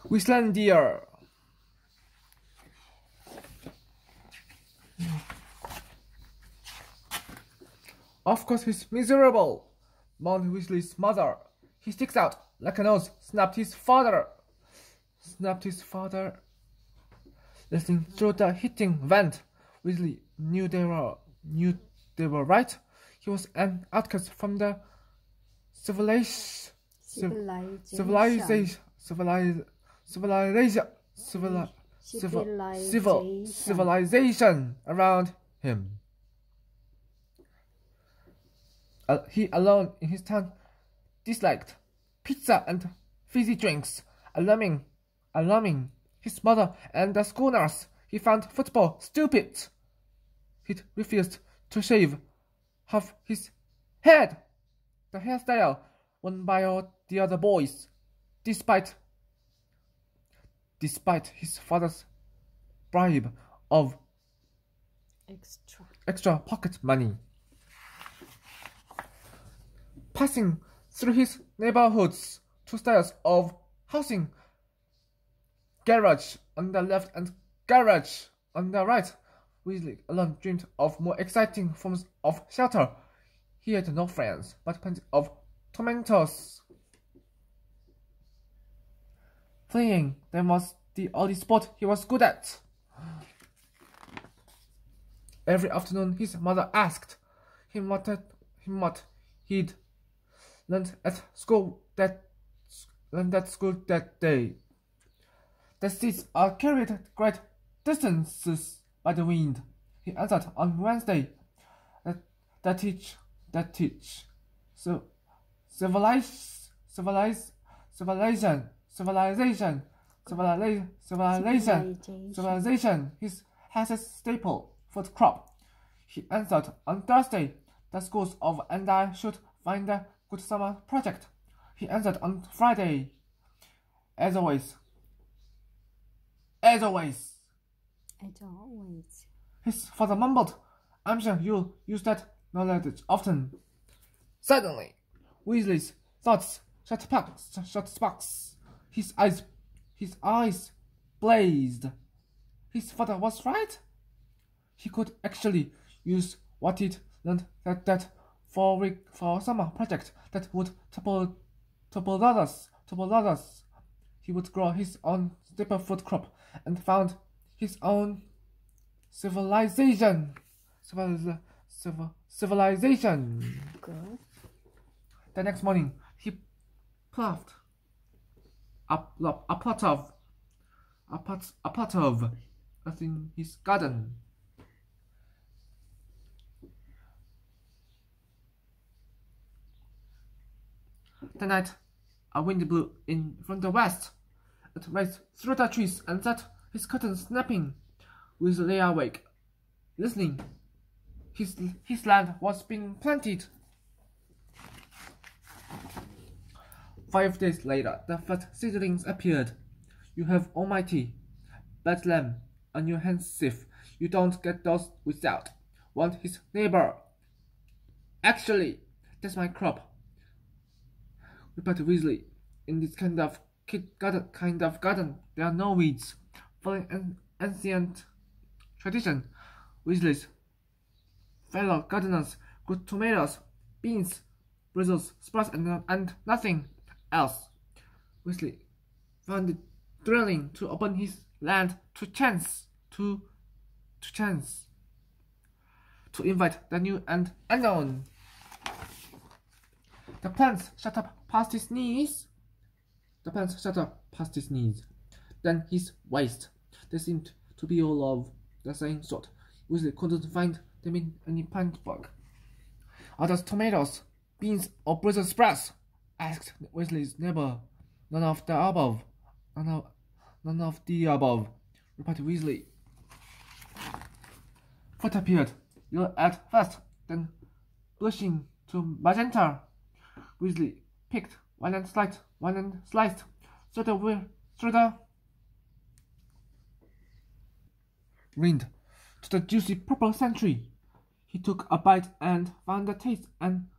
Weslandia. Of course he's miserable, mourned Weasley's mother. He sticks out like a nose, snapped his father. Listening through the heating vent, Weasley knew they were right. He was an outcast from the civilization around him. He alone in his town disliked pizza and fizzy drinks, alarming his mother and the school nurse. He found football stupid. He refused to shave half his head, the hairstyle worn by all the other boys, despite his father's bribe of extra pocket money. Passing through his neighborhood's two styles of housing, garage on the left and garage on the right, Weasley alone dreamed of more exciting forms of shelter. He had no friends, but plenty of tormentors. Fleeing then was the only sport he was good at. Every afternoon his mother asked him what he'd learned at school that day. The seeds are carried great distances by the wind, he answered on Wednesday. That teach. So civilization. His has a staple food crop. He answered on Thursday. The schools of and I should find a good summer project. He answered on Friday. As always. His father mumbled, "I'm sure you'll use that knowledge often." Suddenly, Weasley's thoughts shot sparks. His eyes blazed. His father was right. He could actually use what he'd learned that for a summer project that would topple others. He would grow his own staple food crop and found his own civilization. Good. The next morning, he plucked a pot of in his garden. The night, a wind blew in from the west. It raced through the trees and set his curtains snapping. Weasley lay awake, listening. His land was being planted. 5 days later, the first seedlings appeared. "You have almighty Bethlehem on your hands, Sif. You don't get those without," warned his neighbor. "Actually, that's my crop," replied Weasley. "In this kind of garden, there are no weeds." Following an ancient tradition, Weasley's fellow gardeners grew tomatoes, beans, Brussels sprouts, and nothing else. Weasley found it thrilling to open his land to chance, to invite the new and unknown. The plants shot up past his knees. Then his waist. They seemed to be all of the same sort. Weasley couldn't find them in any plant book. "Are those tomatoes, beans, or Brussels sprouts?" asked Weasley's neighbor. None of the above," replied Weasley. Fruit appeared, yellow at first, then blushing to magenta. Weasley picked one and sliced through the rind to the juicy purple century. He took a bite and found the taste an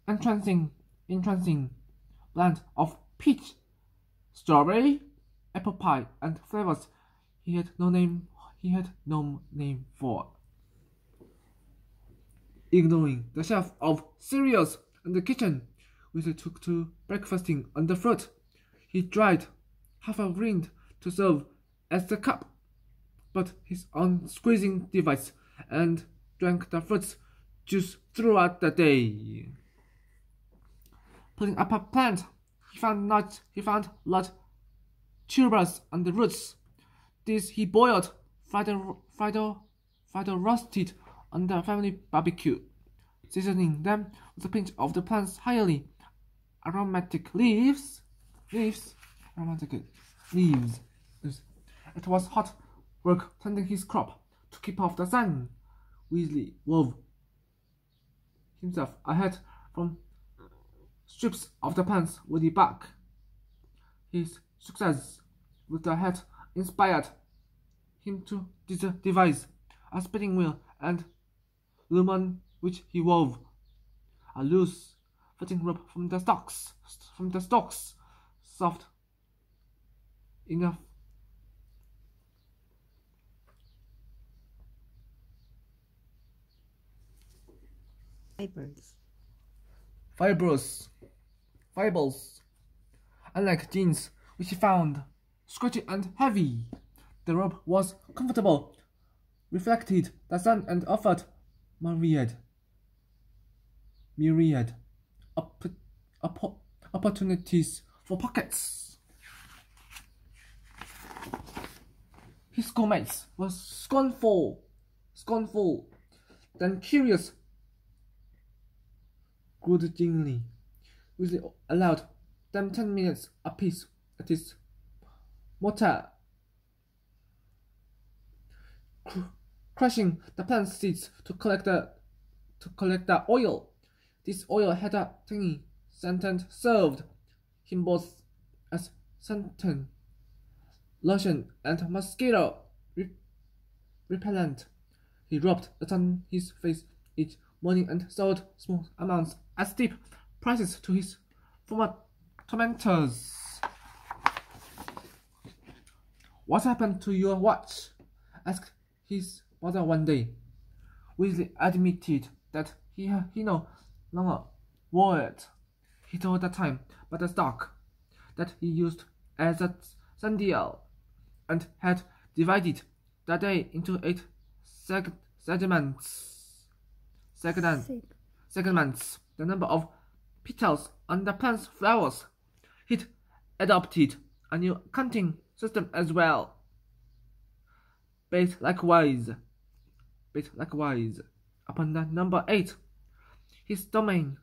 entrancing blend of peach, strawberry, apple pie, and flavors he had no name for. Ignoring the shelf of cereals in the kitchen, Weasley took to breakfasting on the fruit. He dried half a rind to serve as the cup, but his own squeezing device and drank the fruit's juice throughout the day. Pulling up a plant, he found large tubers on the roots. These he boiled, fried or roasted on the family barbecue, seasoning them with a pinch of the plant's highly aromatic leaves. It was hot work tending his crop to keep off the sun. Weasley wove himself a hat from strips of the plant's woody bark. His success with the hat inspired him to devise a spinning wheel and loom on which he wove a loose fitting rope from the stalks, soft enough fibers. Unlike jeans, which he found scratchy and heavy, the rope was comfortable, reflected the sun, and offered myriad opportunities for pockets. His schoolmates were scornful, then curious. Grudgingly, Weasley allowed them 10 minutes apiece at his motel, crushing the plant seeds to collect the oil. This oil had a tangy scent and served him both as suntan lotion and mosquito repellent. He rubbed it on his face each morning and sold small amounts at steep prices to his former tormentors. "What happened to your watch?" asked his mother one day. Weasley admitted that he no longer wore it. He told the time but the stock that he used as a sundial and had divided the day into 8 segments. The number of petals on the plant's flowers. He'd adopted a new counting system as well. Based likewise upon the number 8. His domain.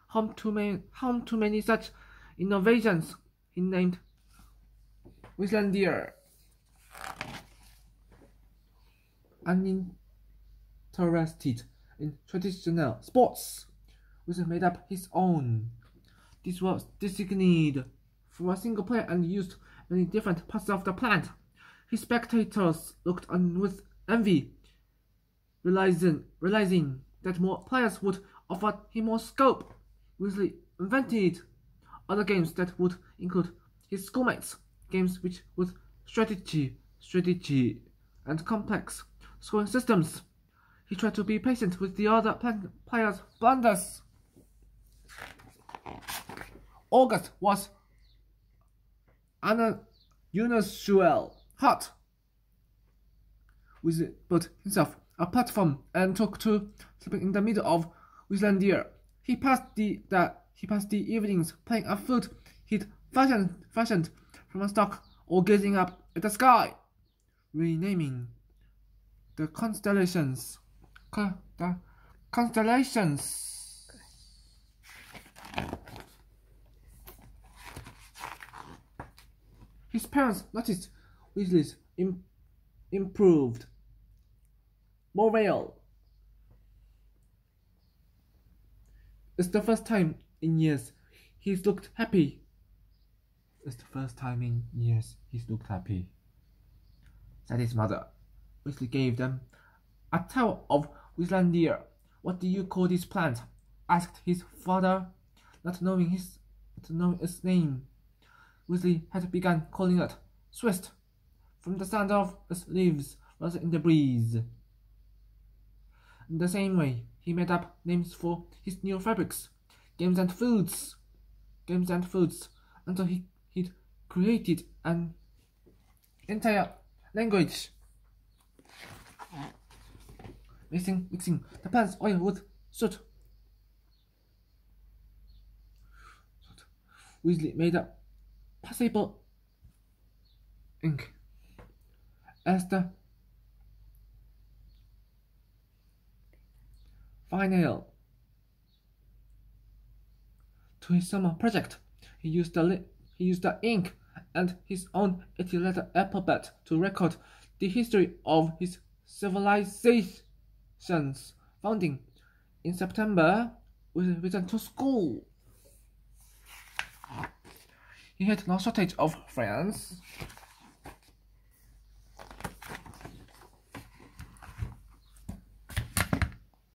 Home to many such innovations, he named Weslandia. Uninterested in traditional sports, Weasley made up his own. This was designated for a single player and used many different parts of the plant. His spectators looked on with envy, realizing that more players would offer him more scope. Weasley invented other games that would include his schoolmates, games which with strategy and complex scoring systems. He tried to be patient with the other players' blunders. August was unusual hot. Weasley built himself a platform and took to sleeping in the middle of Weslandia. He passed the evenings playing a flute he'd fashioned from a stock or gazing up at the sky, renaming the constellations. His parents noticed Weasley's improved morale. It's the first time in years he's looked happy. Said his mother. Weasley gave them a towel of Weslandia. "What do you call this plant?" asked his father. not knowing its name. Weasley had begun calling it Swift, from the sound of its leaves rustling in the breeze. In the same way, he made up names for his new fabrics, games and foods, until he'd created an entire language. Mixing the pants oil with soot. Weasley made a passable ink as the final to his summer project. He used the ink and his own 80-letter alphabet to record the history of his civilization's founding. In September, we returned to school. He had no shortage of friends.